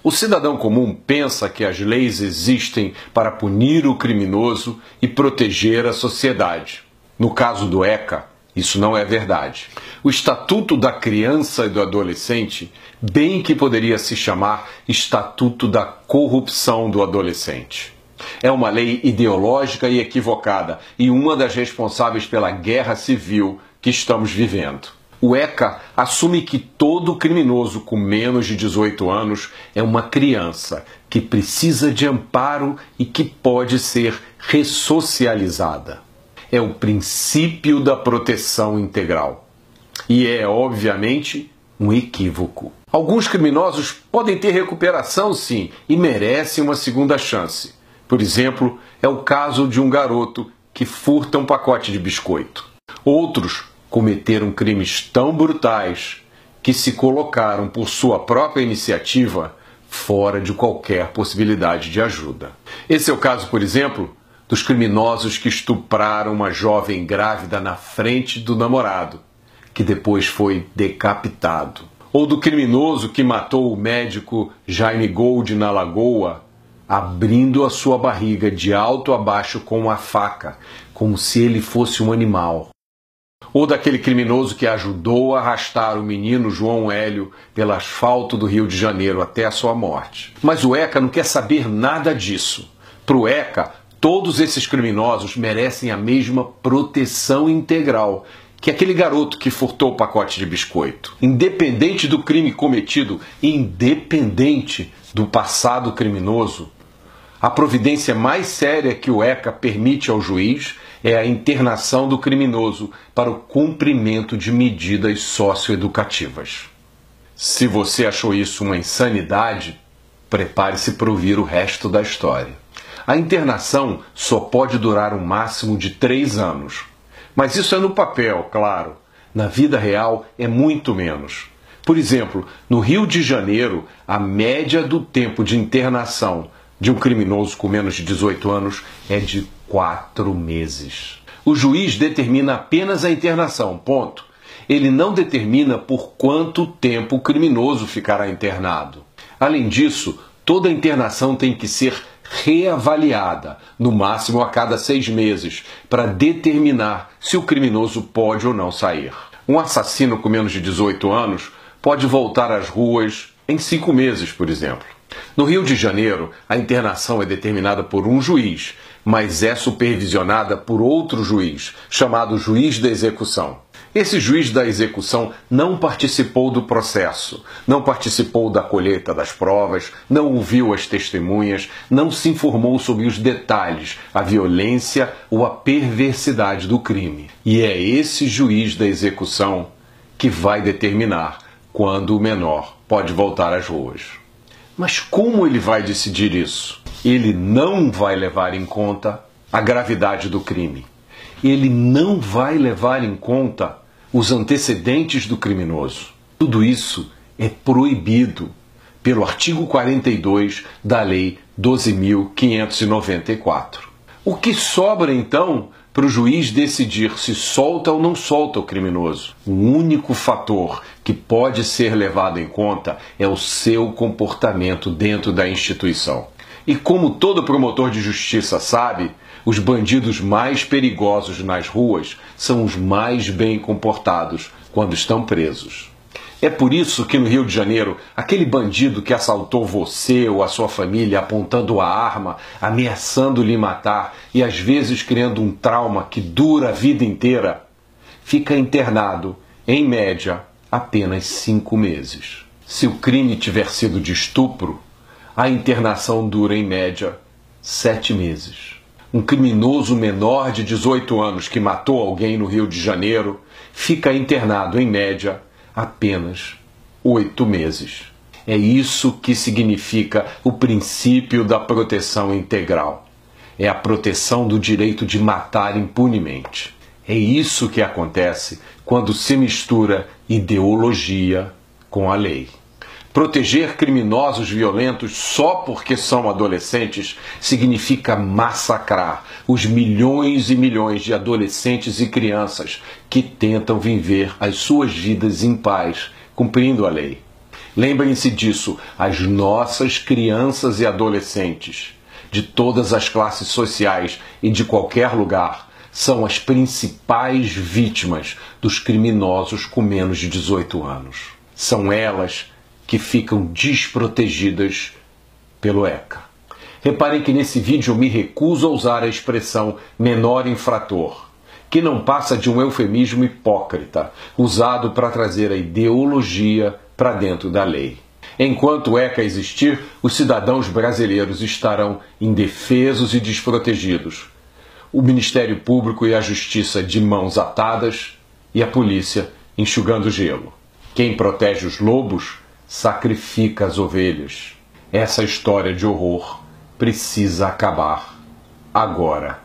O cidadão comum pensa que as leis existem para punir o criminoso e proteger a sociedade. No caso do ECA, isso não é verdade. O Estatuto da Criança e do Adolescente, bem que poderia se chamar Estatuto da Corrupção do Adolescente. É uma lei ideológica e equivocada e uma das responsáveis pela guerra civil que estamos vivendo. O ECA assume que todo criminoso com menos de 18 anos é uma criança que precisa de amparo e que pode ser ressocializada. É o princípio da proteção integral. E é, obviamente, um equívoco. Alguns criminosos podem ter recuperação, sim, e merecem uma segunda chance. Por exemplo, é o caso de um garoto que furta um pacote de biscoito. Outros cometeram crimes tão brutais que se colocaram por sua própria iniciativa fora de qualquer possibilidade de ajuda. Esse é o caso, por exemplo, dos criminosos que estupraram uma jovem grávida na frente do namorado, que depois foi decapitado. Ou do criminoso que matou o médico Jaime Gold na Lagoa, abrindo a sua barriga de alto a baixo com uma faca, como se ele fosse um animal. Ou daquele criminoso que ajudou a arrastar o menino João Hélio pelo asfalto do Rio de Janeiro até a sua morte. Mas o ECA não quer saber nada disso. Para o ECA, todos esses criminosos merecem a mesma proteção integral que aquele garoto que furtou o pacote de biscoito. Independente do crime cometido, independente do passado criminoso, a providência mais séria que o ECA permite ao juiz é a internação do criminoso para o cumprimento de medidas socioeducativas. Se você achou isso uma insanidade, prepare-se para ouvir o resto da história. A internação só pode durar um máximo de 3 anos. Mas isso é no papel, claro. Na vida real é muito menos. Por exemplo, no Rio de Janeiro, a média do tempo de internação de um criminoso com menos de 18 anos é de 4 meses. O juiz determina apenas a internação, ponto. Ele não determina por quanto tempo o criminoso ficará internado. Além disso, toda internação tem que ser reavaliada, no máximo a cada 6 meses, para determinar se o criminoso pode ou não sair. Um assassino com menos de 18 anos pode voltar às ruas em 5 meses, por exemplo. No Rio de Janeiro, a internação é determinada por um juiz, mas é supervisionada por outro juiz, chamado juiz da execução. Esse juiz da execução não participou do processo, não participou da colheita das provas, não ouviu as testemunhas, não se informou sobre os detalhes, a violência ou a perversidade do crime. E é esse juiz da execução que vai determinar quando o menor pode voltar às ruas. Mas como ele vai decidir isso? Ele não vai levar em conta a gravidade do crime. Ele não vai levar em conta os antecedentes do criminoso. Tudo isso é proibido pelo artigo 42 da Lei 12.594. O que sobra, então, para o juiz decidir se solta ou não solta o criminoso? O único fator que pode ser levado em conta é o seu comportamento dentro da instituição. E como todo promotor de justiça sabe, os bandidos mais perigosos nas ruas são os mais bem comportados quando estão presos. É por isso que no Rio de Janeiro, aquele bandido que assaltou você ou a sua família apontando a arma, ameaçando lhe matar e às vezes criando um trauma que dura a vida inteira, fica internado, em média, apenas 5 meses. Se o crime tiver sido de estupro, a internação dura, em média, 7 meses. Um criminoso menor de 18 anos que matou alguém no Rio de Janeiro fica internado, em média, apenas 8 meses. É isso que significa o princípio da proteção integral. É a proteção do direito de matar impunemente. É isso que acontece quando se mistura ideologia com a lei. Proteger criminosos violentos só porque são adolescentes significa massacrar os milhões e milhões de adolescentes e crianças que tentam viver as suas vidas em paz, cumprindo a lei. Lembrem-se disso, as nossas crianças e adolescentes, de todas as classes sociais e de qualquer lugar, são as principais vítimas dos criminosos com menos de 18 anos. São elas que ficam desprotegidas pelo ECA. Reparem que nesse vídeo eu me recuso a usar a expressão menor infrator, que não passa de um eufemismo hipócrita, usado para trazer a ideologia para dentro da lei. Enquanto o ECA existir, os cidadãos brasileiros estarão indefesos e desprotegidos. O Ministério Público e a Justiça de mãos atadas e a polícia enxugando gelo. Quem protege os lobos sacrifica as ovelhas. Essa história de horror precisa acabar agora.